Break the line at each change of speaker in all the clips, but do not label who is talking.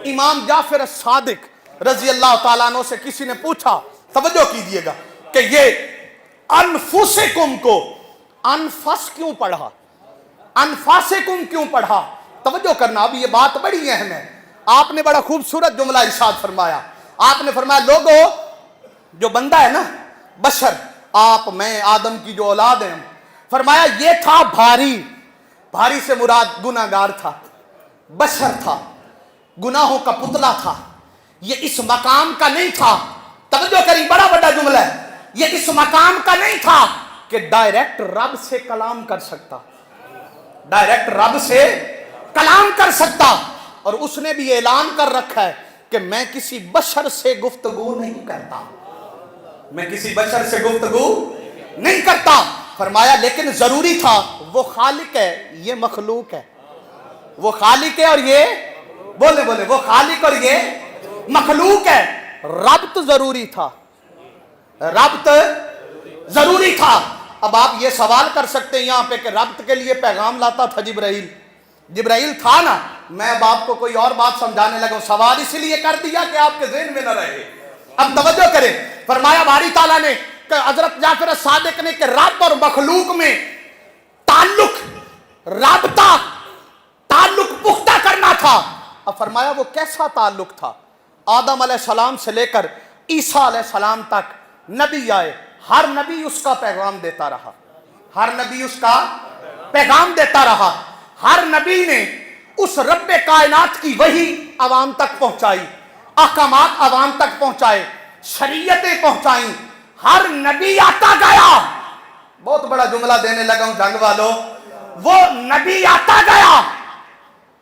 امام جعفر صادق رضی اللہ تعالیٰ عنہ سے کسی نے پوچھا، توجہ کیجئے گا، کہ یہ انفسکم کو انفس کیوں پڑھا، انفاسکم کیوں پڑھا؟ توجہ کرنا، اب یہ بات بڑی اہم ہے۔ آپ نے بڑا خوبصورت جملہ ارشاد فرمایا۔ آپ نے فرمایا لوگو، جو بندہ ہے نا، بشر، آپ، میں، آدم کی جو اولاد ہیں، فرمایا یہ تھا بھاری، بھاری سے مراد گناہگار تھا، بشر تھا، گناہوں کا پتلا تھا، یہ اس مقام کا نہیں تھا، توجہ کریں، بڑا بڑا جملہ ہے، یہ اس مقام کا نہیں تھا کہ ڈائریکٹ رب سے کلام کر سکتا، ڈائریکٹ رب سے کلام کر سکتا، اور اس نے بھی اعلان کر رکھا ہے کہ میں کسی بشر سے گفتگو نہیں کرتا، میں کسی بشر سے گفتگو نہیں کرتا۔ فرمایا لیکن ضروری تھا، وہ خالق ہے، یہ مخلوق ہے، وہ خالق ہے اور یہ، بولے بولے، وہ خالق اور یہ مخلوق ہے، ربط ضروری تھا، ربط ضروری تھا۔ اب آپ یہ سوال کر سکتے ہیں یہاں پہ کہ ربط کے لیے پیغام لاتا تھا جبرائیل، جبرائیل تھا نا، میں اب آپ کو کوئی اور بات سمجھانے لگا، سوال اسی لیے کر دیا کہ آپ کے ذہن میں نہ رہے۔ اب توجہ کریں، فرمایا باری تعالیٰ نے کہ حضرت جعفر صادق نے کہ رب اور مخلوق میں تعلق، رابطہ، تعلق پختہ کرنا تھا۔ اب فرمایا وہ کیسا تعلق تھا؟ آدم علیہ السلام سے لے کر عیسیٰ علیہ السلام تک نبی آئے، ہر نبی اس کا پیغام دیتا رہا، ہر نبی اس کا پیغام دیتا رہا، ہر نبی نے اس رب کائنات کی وحی عوام تک پہنچائی، احکامات عوام تک پہنچائے، شریعتیں پہنچائیں، ہر نبی آتا گیا۔ بہت بڑا جملہ دینے لگا ہوں جنگ والوں، وہ نبی آتا گیا،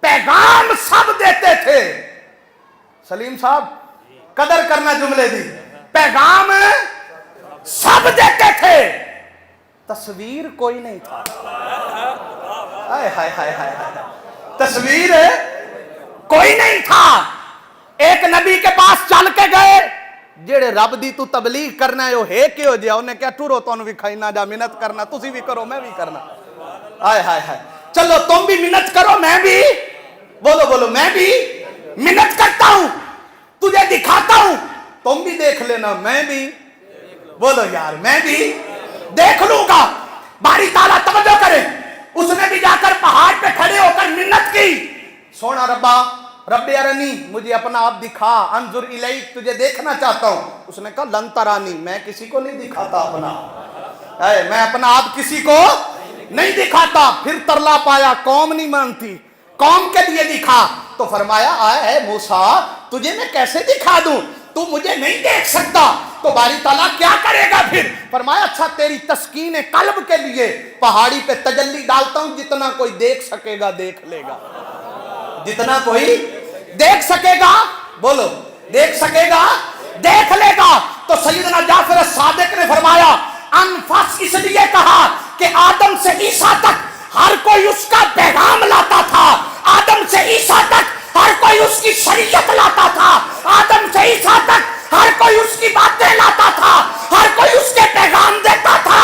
پیغام سب دیتے تھے۔ سلیم صاحب قدر کرنا جملے دی، پیغام سب دیتے تھے، تصویر کوئی نہیں تھا۔ ہائے ہائے ہائے ہائے، تصویر کوئی نہیں تھا۔ ایک نبی کے پاس چل کے گئے، جیڑے رب دی تو تبلیغ کرنا ہے وہ ہے کیوں جیا، انہیں کیا ٹورو تو بھی کھائی نہ جا، منت کرنا تسی بھی کرو میں بھی کرنا، ہائے ہائے ہائے، چلو تم بھی منت کرو میں بھی، بولو بولو، میں بھی منت کرتا ہوں، تجھے دکھاتا ہوں، تم بھی دیکھ لینا، میں بھی، بولو یار، میں بھی دیکھ لوں گا۔ باری تعالیٰ توجہ کرے، اس نے بھی جا کر پہاڑ پہ کھڑے ہو کر منت کی، سونا ربا، رب ارنی، مجھے اپنا آپ دکھا، انظر الیک، تجھے دیکھنا چاہتا ہوں۔ اس نے کہا لن ترانی، میں کسی کو نہیں دکھاتا اپنا، میں اپنا آپ کسی کو نہیں دکھاتا۔ پھر ترلا پایا، قوم نہیں مانتی، قوم کے لیے دکھا، تو فرمایا اے موسیٰ تجھے میں کیسے دکھا دوں، تو مجھے نہیں دیکھ سکتا، تو باری تعالیٰ کیا کرے گا پھر؟ فرمایا اچھا تیری تسکین قلب کے لیے پہاڑی پہ تجلی ڈالتا ہوں، جتنا کوئی دیکھ سکے گا دیکھ لے گا، جتنا کوئی دیکھ سکے گا، بولو دیکھ سکے گا دیکھ لے گا۔ تو سیدنا جعفر صادق نے فرمایا انفس اس لیے کہا کہ آدم سے عیسیٰ تک ہر کوئی اس کا پیغام لاتا تھا، آدم سے عیسیٰ تک ہر کوئی اس کی شریعت لاتا تھا، آدم سے عیسیٰ تک ہر کوئی اس کی باتیں لاتا تھا، ہر کوئی اس کے پیغام دیتا تھا۔